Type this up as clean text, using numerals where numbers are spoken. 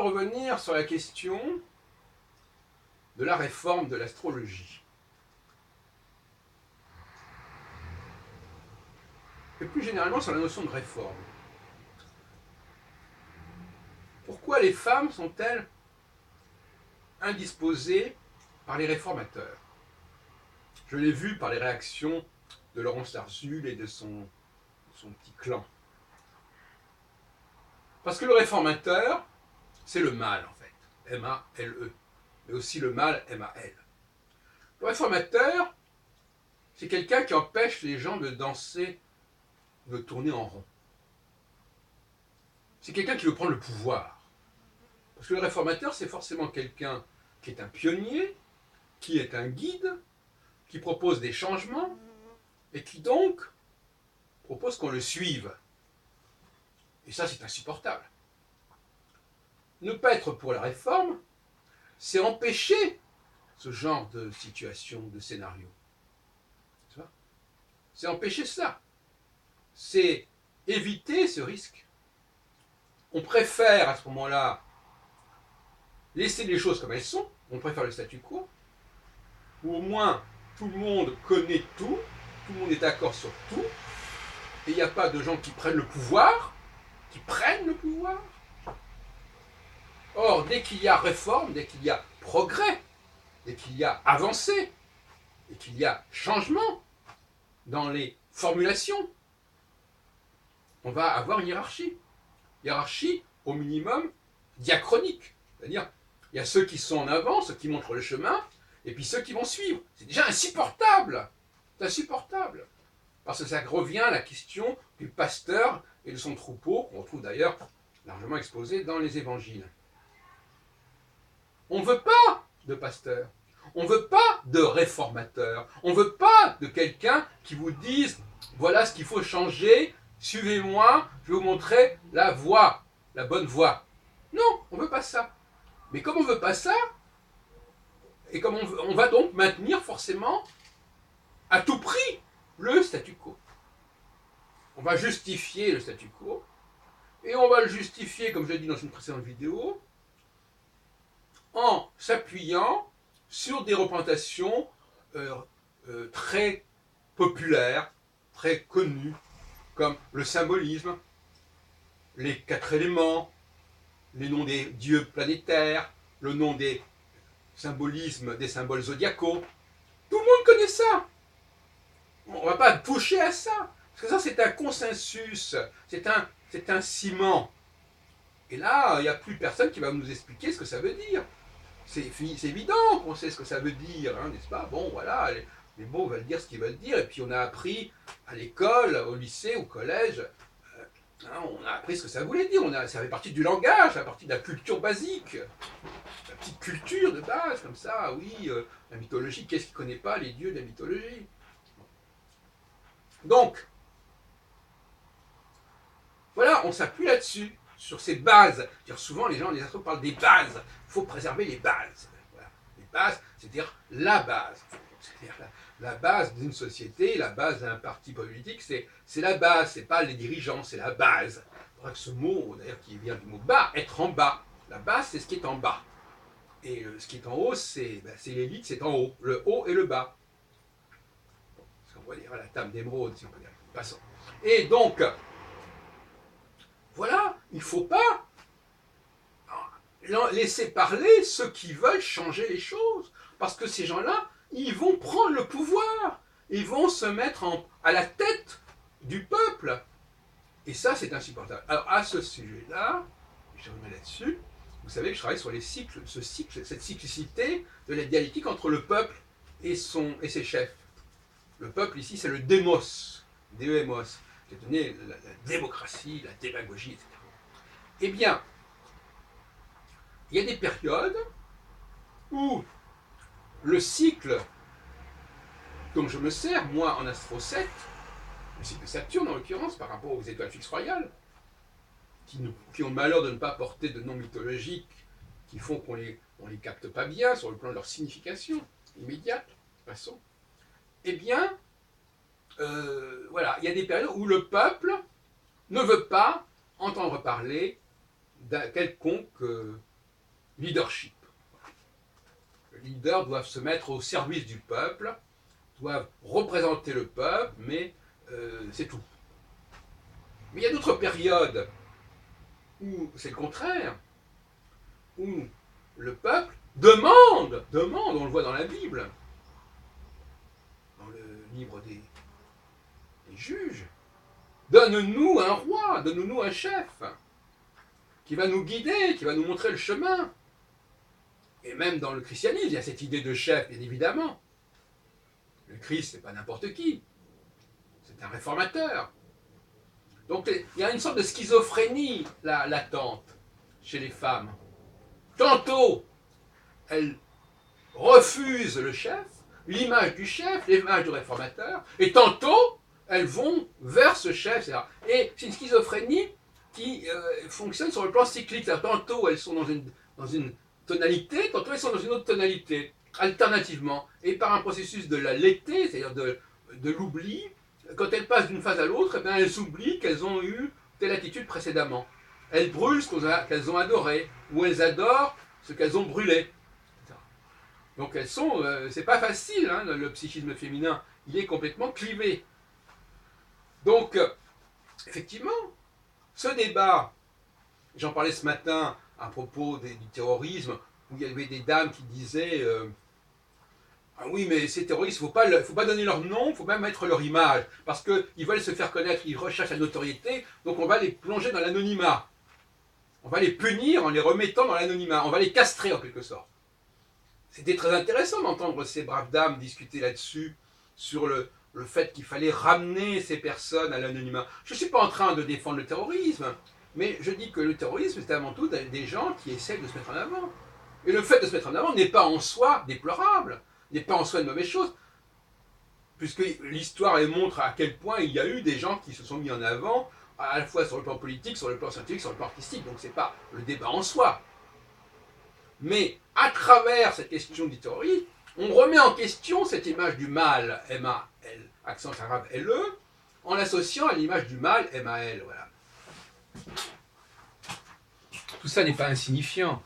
revenir sur la question de la réforme de l'astrologie. Et plus généralement sur la notion de réforme. Pourquoi les femmes sont-elles indisposées par les réformateurs? Je l'ai vu par les réactions de Laurence Larzul et de son petit clan. Parce que le réformateur, c'est le mal en fait, M-A-L-E, mais aussi le mal, M-A-L. Le réformateur, c'est quelqu'un qui empêche les gens de danser, de tourner en rond. C'est quelqu'un qui veut prendre le pouvoir. Parce que le réformateur, c'est forcément quelqu'un qui est un pionnier, qui est un guide, qui propose des changements, et qui donc propose qu'on le suive. Et ça, c'est insupportable. Ne pas être pour la réforme, c'est empêcher ce genre de situation, de scénario. C'est empêcher ça. C'est éviter ce risque. On préfère à ce moment-là laisser les choses comme elles sont, on préfère le statu quo, où au moins tout le monde connaît tout le monde est d'accord sur tout, et il n'y a pas de gens qui prennent le pouvoir, Or, dès qu'il y a réforme, dès qu'il y a progrès, dès qu'il y a avancée, et qu'il y a changement dans les formulations, on va avoir une hiérarchie. Hiérarchie, au minimum, diachronique. C'est-à-dire, il y a ceux qui sont en avant, ceux qui montrent le chemin, et puis ceux qui vont suivre. C'est déjà insupportable. C'est insupportable. Parce que ça revient à la question du pasteur et de son troupeau, qu'on trouve d'ailleurs largement exposé dans les évangiles. On ne veut pas de pasteur. On ne veut pas de réformateur. On ne veut pas de quelqu'un qui vous dise « Voilà ce qu'il faut changer, suivez-moi, je vais vous montrer la voie, la bonne voie. » Non, on ne veut pas ça. Mais comme on ne veut pas ça, et comme on va donc maintenir forcément à tout prix le statu quo. On va justifier le statu quo, et on va le justifier, comme je l'ai dit dans une précédente vidéo, en s'appuyant sur des représentations très populaires, très connues, comme le symbolisme, les 4 éléments, les noms des dieux planétaires, le nom des symbolismes, des symboles zodiacaux. Tout le monde connaît ça. On ne va pas toucher à ça. Parce que ça, c'est un consensus, c'est un ciment. Et là, il n'y a plus personne qui va nous expliquer ce que ça veut dire. C'est évident qu'on sait ce que ça veut dire, hein, n'est-ce pas? Bon, voilà, les mots veulent dire ce qu'ils veulent dire, et puis on a appris à l'école, au lycée, au collège, hein, on a appris ce que ça voulait dire, ça fait partie du langage, ça fait partie de la culture basique, la petite culture de base, comme ça, oui, la mythologie, qu'est-ce qui ne connaît pas les dieux de la mythologie? Donc, voilà, on s'appuie là-dessus, sur ces bases. Souvent, les gens, les astronautes parlent des bases. Il faut préserver les bases. Voilà. Les bases, c'est-à-dire la base. C'est-à-dire la base d'une société, la base d'un parti politique, c'est la base, c'est pas les dirigeants, c'est la base. Ce mot, d'ailleurs, qui vient du mot bas, être en bas. La base, c'est ce qui est en bas. Et ce qui est en haut, c'est l'élite, c'est en haut. Le haut et le bas. Ce qu'on va dire à la table d'émeraude, si on peut dire. Passons. Et donc, voilà, il ne faut pas laisser parler ceux qui veulent changer les choses. Parce que ces gens-là, ils vont prendre le pouvoir. Ils vont se mettre à la tête du peuple. Et ça, c'est insupportable. Alors, à ce sujet-là, je remets là-dessus, vous savez que je travaille sur les cycles, cette cyclicité de la dialectique entre le peuple et ses chefs. Le peuple, ici, c'est le démos, D-E-M-O-S, qui a donné la démocratie, la démagogie, etc. Eh bien, il y a des périodes où le cycle dont je me sers, moi, en Astro 7, le cycle de Saturne, en l'occurrence, par rapport aux étoiles fixes royales, qui ont le malheur de ne pas porter de nom mythologique, qui font qu'on les capte pas bien sur le plan de leur signification immédiate, passons. Eh bien, voilà, il y a des périodes où le peuple ne veut pas entendre parler d'un quelconque leadership. Les leaders doivent se mettre au service du peuple, doivent représenter le peuple, mais c'est tout. Mais il y a d'autres périodes où c'est le contraire, où le peuple demande, on le voit dans la Bible, dans le livre des juges, donne-nous un roi, donne-nous un chef, qui va nous guider, qui va nous montrer le chemin. Et même dans le christianisme, il y a cette idée de chef, bien évidemment. Le Christ, c'est pas n'importe qui, c'est un réformateur. Donc il y a une sorte de schizophrénie là, latente chez les femmes. Tantôt, elles refusent le chef, l'image du chef, l'image du réformateur, et tantôt, elles vont vers ce chef, etc. Et c'est une schizophrénie qui fonctionne sur le plan cyclique. Tantôt, elles sont dans une tonalité, tantôt, elles sont dans une autre tonalité, alternativement. Et par un processus de la lêté, c'est-à-dire de l'oubli, quand elles passent d'une phase à l'autre, eh elles oublient qu'elles ont eu telle attitude précédemment. Elles brûlent ce qu'elles ont adoré, ou elles adorent ce qu'elles ont brûlé. Donc elles sont, c'est pas facile, hein, le psychisme féminin, il est complètement clivé. Donc, effectivement, ce débat, j'en parlais ce matin à propos du terrorisme, où il y avait des dames qui disaient ah oui, mais ces terroristes, il ne faut pas donner leur nom, il faut même mettre leur image, parce qu'ils veulent se faire connaître, ils recherchent la notoriété, donc on va les plonger dans l'anonymat. On va les punir en les remettant dans l'anonymat, on va les castrer en quelque sorte. C'était très intéressant d'entendre ces braves dames discuter là-dessus, sur le fait qu'il fallait ramener ces personnes à l'anonymat. Je ne suis pas en train de défendre le terrorisme, mais je dis que le terrorisme, c'est avant tout des gens qui essaient de se mettre en avant. Et le fait de se mettre en avant n'est pas en soi déplorable, n'est pas en soi une mauvaise chose, puisque l'histoire montre à quel point il y a eu des gens qui se sont mis en avant, à la fois sur le plan politique, sur le plan scientifique, sur le plan artistique, donc ce n'est pas le débat en soi. Mais à travers cette question du terrorisme, on remet en question cette image du mal, M-A-L, accent arabe L-E, en l'associant à l'image du mal, M-A-L, voilà. Tout ça n'est pas insignifiant.